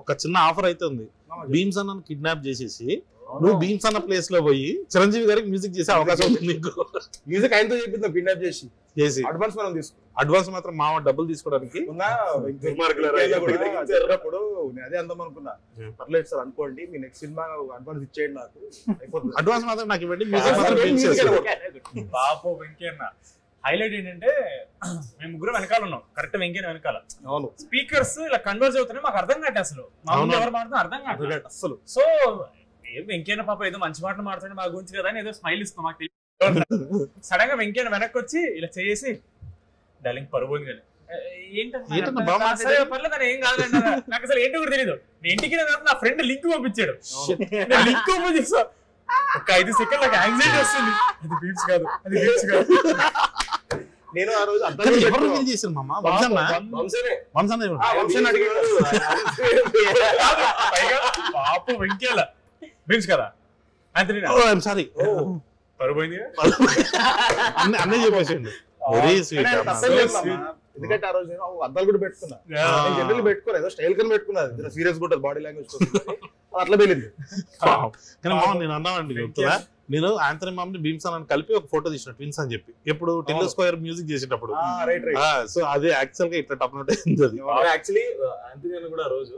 ఒక చిన్న ఆఫర్ అయితే ఉంది. భీమ్స్ అన్న కిడ్నాప్ చేసేసి నువ్వు భీమ్స్ అన్న ప్లేస్ లో పోయి చిరంజీవి గారికి మ్యూజిక్ చేసే అవకాశం ఉంది నీకు. మ్యూజిక్ ఆయనతో చెప్పింది కిడ్నాప్ చేసి అడ్వాన్స్ మనం తీసుకో. అడ్వాన్స్ మాత్రం మా డబ్బులు తీసుకోవడానికి అదే అందం అనుకున్నా. పర్లేదు సార్ అనుకోండి, మీ నెక్స్ట్ సినిమా అడ్వాన్స్ ఇచ్చేయండి నాకు, అడ్వాన్స్ మాత్రం నాకు ఇవ్వండి, మ్యూజిక్ మాత్రం పాపం వెంకయ్యన్న. హైలైట్ ఏంటంటే మేము ముగ్గురు వెనకాల ఉన్నాం, కరెక్ట్ వెంకయ్య వెనకాల. అవును, స్పీకర్స్ ఇలా కన్వర్స్ అవుతున్నాయి, మాకు అర్థం కాదు అసలు మా ముందు ఎవరు మాట్లాడుతున్నా అర్థం కాదు అసలు. సో వెంకయ్య పాప ఏదో మంచి మాటలు మాట్లాడి మా గురించి కదా అని ఏదో స్మైల్ ఇస్తాం మాకు తెలియదు. సడన్ గా వెంకయ్య వెనక్కి వచ్చి ఇలా చేసి డార్లింగ్ పరువు కానీ పర్లేదు ఏం కాదండి, నాకు అసలు ఏంటో కూడా తెలియదు. నేను ఇంటికి నా ఫ్రెండ్ లింక్ పంపించాడు, లింక్ ఓపెన్ చేసా, ఒక 5 సెకండ్ నాకు యాంగ్జైటీ వస్తుంది, అది బీట్స్ కాదు, అది బీట్స్ కాదు. నేను ఆ రోజు పాపం వెంకయ్య బీట్స్ కదా సారీ పరుపోయింది అన్నీ చెప్పేసిండు. Very sweet. ఎందుకంటే ఆ రోజు నేను అద్దాలు కూడా పెట్టుకున్నా, జనరల్ పెట్టుకోలేదు, ఏదో స్టైల్ గా పెట్టుకున్నది, సీరియస్ గా ఉంటుంది బాడీ లాంగ్వేజ్ అట్లా వెళ్ళింది. కానీ మామ నేను అన్నానండి చెప్తున్నా, నేను ఆంథనీ మామ్ని భీమ్స్ అని కలిపి ఒక ఫోటో తీసిన ట్విన్స్ అని చెప్పి, ఎప్పుడు టిల్లు స్క్వేర్ మ్యూజిక్ చేసేటప్పుడు. సో అదే యాక్చువల్ గా ఇట్లా టప్నట్ అయింది. అది యాక్చువల్లీ ఆంథనీ అని కూడా ఆ రోజు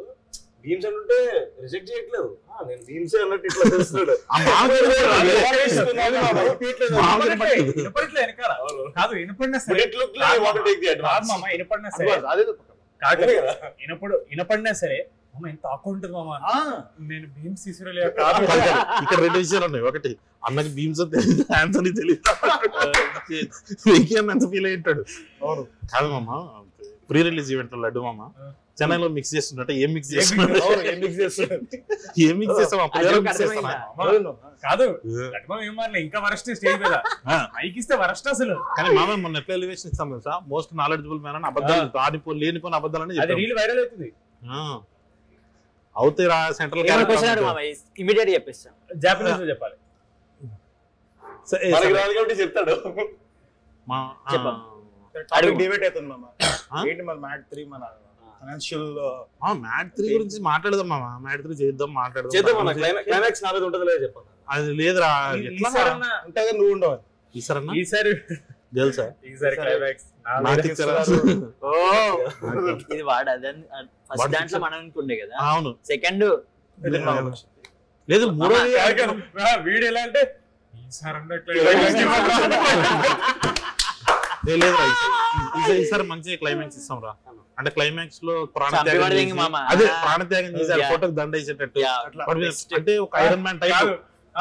భీమ్స్ అంటే రిజెక్ట్ చేయట్లేదు, నేను భీమ్స్ అన్నట్టు ఇట్లా చేస్తున్నాడు. కాదు వినపడినా సరే, వినపడినా సరే అమ్మ ఎంత ఆకువ ఉంటుంది మామ, నేను భీమ్స్ తీసుకురాలే. ఇక్కడ 2 విషయాలు ఉన్నాయి. ఒకటి, అన్నకి భీమ్స్ తెలియదు, ఆంథనీ తెలియదు, ఎంత ఫీల్ అయి ఉంటాడు. కాదు మామ, ప్రీ రిలీజ్ ఈవెంట్ లడ్డు మామ చెన్నైలో మిక్స్ చేస్తున్నట్టు ఏం మిక్స్ చేస్తున్నా కాదు ఏం మాట్లా ఇంకా వరస్ట్ స్టేజ్ మీద మైకిస్తే వరస్ట్ అసలు. కానీ మామ మొన్న ఎట్లా ఎలివేషన్ ఇస్తాం తెలుసా, మోస్ట్ నాలెడ్జబుల్ మ్యాన్ అని అబద్ధాలు లేనిపోయిన అబద్ధాలని అది రీల్ వైరల్ అవుతుంది. అవుతాయి రా, సెంట్రల్ ఇమిడియట్ చెప్పేస్తాం, జాపనీస్ లో చెప్పాలి చెప్తాడు. డిబేట్ అవుతుంది మామ, ఏంటి మన మ్యాట్ 3 మన ఫైనాన్షియల్ మ్యాట్ 3 గురించి మాట్లాడదాం మామ, మ్యాట్ 3 చేద్దాం, మాట్లాడదాం. క్లైమాక్స్ నాలుగు ఉంటుంది చెప్పాలి. అది లేదురా, ఉంటాగా నువ్వు ఉండవు ఈసారి తెలుసా, ఈసారి క్లైమాక్స్ ఇది వాడు అదే ఫస్ట్ దాంట్లో మనం అనుకుండే కదా. అవును, సెకండ్ లేదు మూడో వీడు ఎలా అంటే ఈసారి ఈసారి మంచి క్లైమాక్స్ ఇస్తాం రా. అంటే క్లైమాక్స్ లో ప్రాణత్యాగం చేశారు, ఫోటోకి దండ వేసేటట్టు, అంటే ఒక ఐరన్ మ్యాన్ టైప్